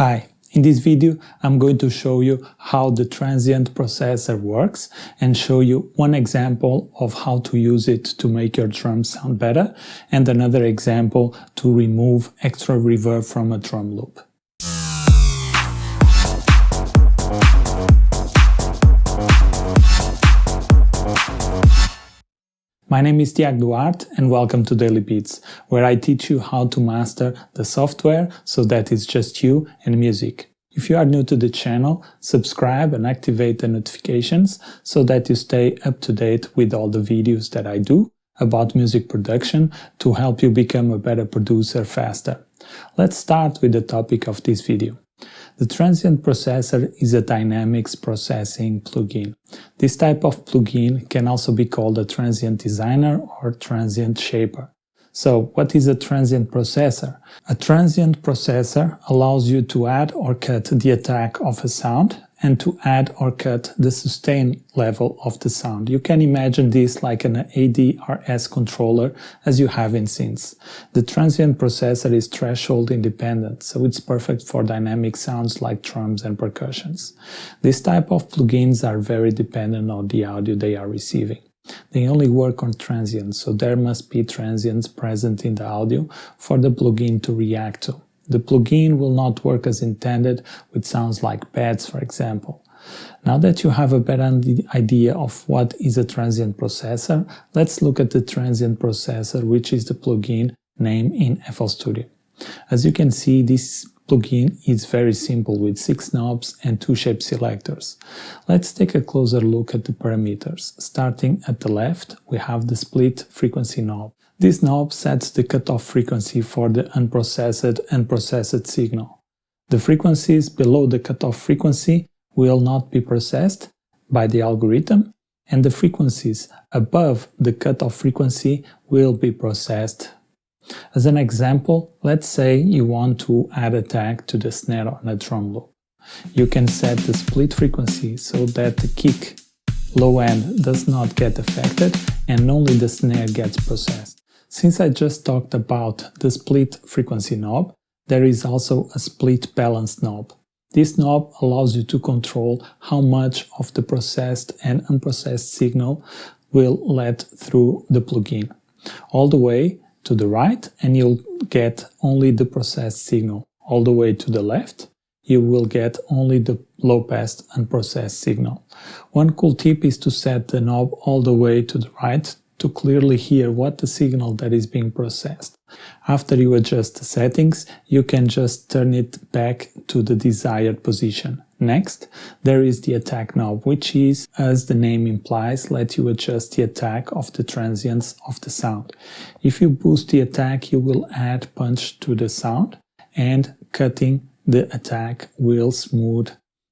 Hi, in this video I'm going to show you how the Transient Processor works and show you one example of how to use it to make your drums sound better and another example to remove extra reverb from a drum loop. My name is Tiago Duarte and welcome to Daily Beats, where I teach you how to master the software so that it's just you and music. If you are new to the channel, subscribe and activate the notifications so that you stay up to date with all the videos that I do about music production to help you become a better producer faster. Let's start with the topic of this video. The Transient Processor is a dynamics processing plugin. This type of plugin can also be called a Transient Designer or Transient Shaper. So, what is a Transient Processor? A Transient Processor allows you to add or cut the attack of a sound and to add or cut the sustain level of the sound. You can imagine this like an ADRS controller as you have in synths. The Transient Processor is threshold independent, so it's perfect for dynamic sounds like drums and percussions. This type of plugins are very dependent on the audio they are receiving. They only work on transients, so there must be transients present in the audio for the plugin to react to. The plugin will not work as intended with sounds like pads, for example. Now that you have a better idea of what is a Transient Processor, let's look at the Transient Processor, which is the plugin name in FL Studio. As you can see, this plugin is very simple with 6 knobs and 2 shape selectors. Let's take a closer look at the parameters. Starting at the left, we have the split frequency knob. This knob sets the cutoff frequency for the unprocessed and processed signal. The frequencies below the cutoff frequency will not be processed by the algorithm, and the frequencies above the cutoff frequency will be processed. As an example, let's say you want to add a tag to the snare on a drum loop. You can set the split frequency so that the kick low end does not get affected and only the snare gets processed. Since I just talked about the split frequency knob, there is also a split balance knob. This knob allows you to control how much of the processed and unprocessed signal will let through the plugin. All the way to the right and you'll get only the processed signal. All the way to the left, you will get only the low-pass unprocessed signal. One cool tip is to set the knob all the way to the right to clearly hear what the signal that is being processed. After you adjust the settings, you can just turn it back to the desired position. Next, there is the attack knob, which is, as the name implies, let you adjust the attack of the transients of the sound. If you boost the attack, you will add punch to the sound, and cutting the attack will smooth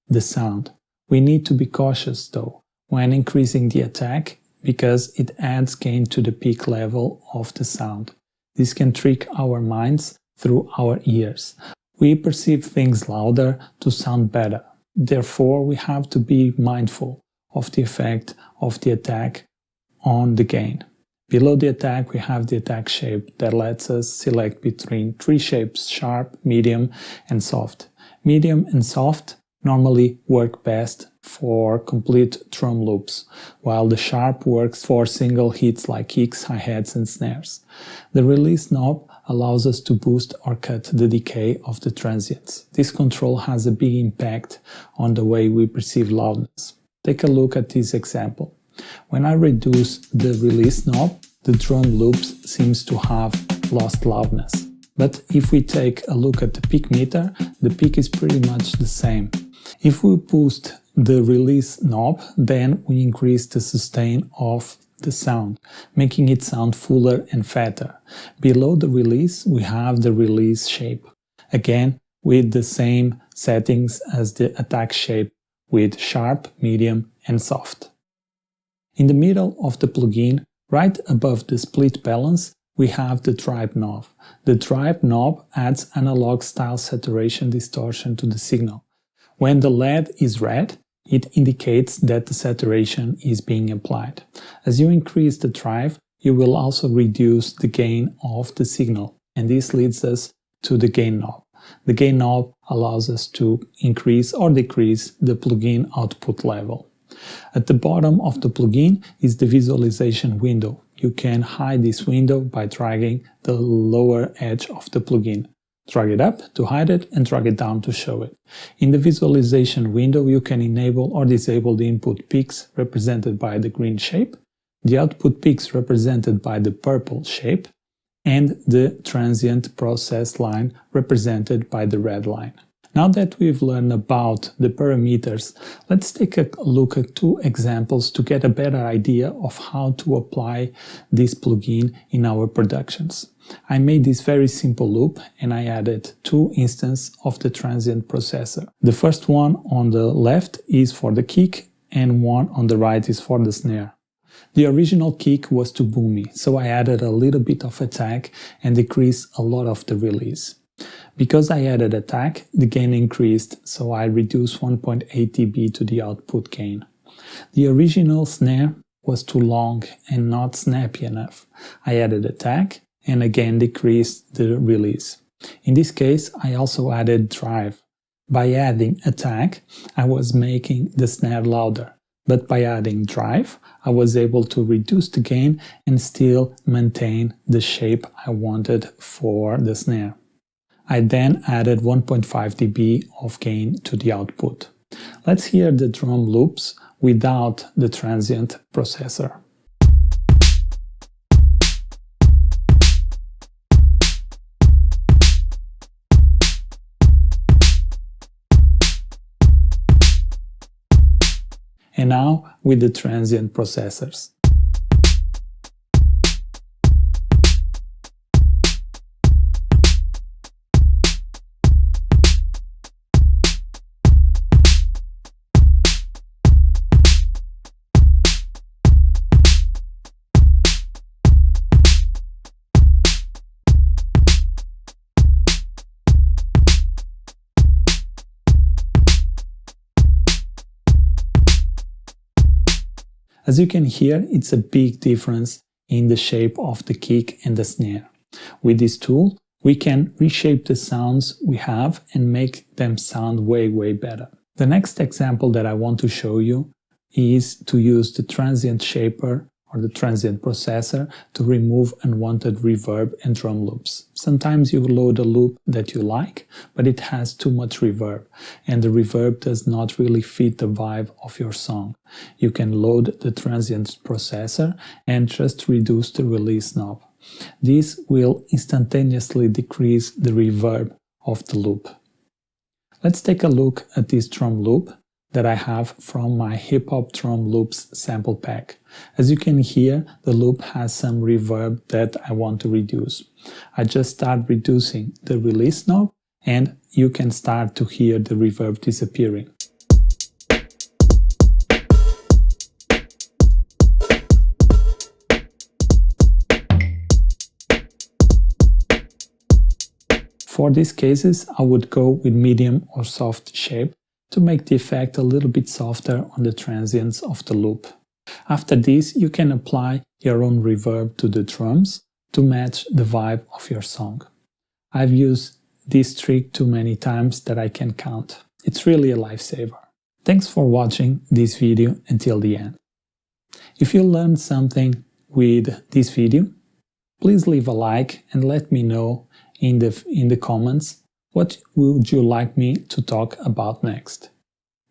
the sound. We need to be cautious though when increasing the attack, because it adds gain to the peak level of the sound. This can trick our minds through our ears. We perceive things louder to sound better. Therefore, we have to be mindful of the effect of the attack on the gain. Below the attack, we have the attack shape that lets us select between 3 shapes: sharp, medium, and soft. Medium and soft normally work best for complete drum loops, while the sharp works for single hits like kicks, hi-hats and snares. The release knob allows us to boost or cut the decay of the transients. This control has a big impact on the way we perceive loudness. Take a look at this example. When I reduce the release knob, the drum loops seems to have lost loudness. But if we take a look at the peak meter, the peak is pretty much the same. If we boost the release knob, then we increase the sustain of the sound, making it sound fuller and fatter. Below the release, we have the release shape, again with the same settings as the attack shape, with sharp, medium and soft. In the middle of the plugin, right above the split balance, we have the drive knob. The drive knob adds analog style saturation distortion to the signal. When the LED is red, it indicates that the saturation is being applied. As you increase the drive, you will also reduce the gain of the signal, and this leads us to the gain knob. The gain knob allows us to increase or decrease the plugin output level. At the bottom of the plugin is the visualization window. You can hide this window by dragging the lower edge of the plugin. Drag it up to hide it and drag it down to show it. In the visualization window, you can enable or disable the input peaks represented by the green shape, the output peaks represented by the purple shape, and the transient process line represented by the red line. Now that we've learned about the parameters, let's take a look at two examples to get a better idea of how to apply this plugin in our productions. I made this very simple loop and I added two instances of the Transient Processor. The first one on the left is for the kick and one on the right is for the snare. The original kick was too boomy, so I added a little bit of attack and decreased a lot of the release. Because I added attack, the gain increased, so I reduced 1.8 dB to the output gain. The original snare was too long and not snappy enough. I added attack and again decreased the release. In this case, I also added drive. By adding attack, I was making the snare louder, but by adding drive, I was able to reduce the gain and still maintain the shape I wanted for the snare. I then added 1.5 dB of gain to the output. Let's hear the drum loops without the Transient Processor. And now with the Transient Processors. As you can hear, it's a big difference in the shape of the kick and the snare. With this tool, we can reshape the sounds we have and make them sound way better. The next example that I want to show you is to use the Transient Shaper or the Transient Processor to remove unwanted reverb and drum loops. Sometimes you load a loop that you like, but it has too much reverb, and the reverb does not really fit the vibe of your song. You can load the Transient Processor and just reduce the release knob. This will instantaneously decrease the reverb of the loop. Let's take a look at this drum loop that I have from my Hip Hop Drum Loops sample pack. As you can hear, the loop has some reverb that I want to reduce. I just start reducing the release knob and you can start to hear the reverb disappearing. For these cases, I would go with medium or soft shape to make the effect a little bit softer on the transients of the loop. After this, you can apply your own reverb to the drums to match the vibe of your song. I've used this trick too many times that I can count. It's really a lifesaver. Thanks for watching this video until the end. If you learned something with this video, please leave a like and let me know in the comments what would you like me to talk about next.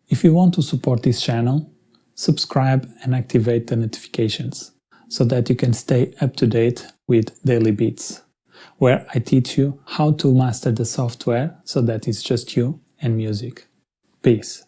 If you want to support this channel, subscribe and activate the notifications so that you can stay up to date with Daily Beats, where I teach you how to master the software so that it's just you and music. Peace.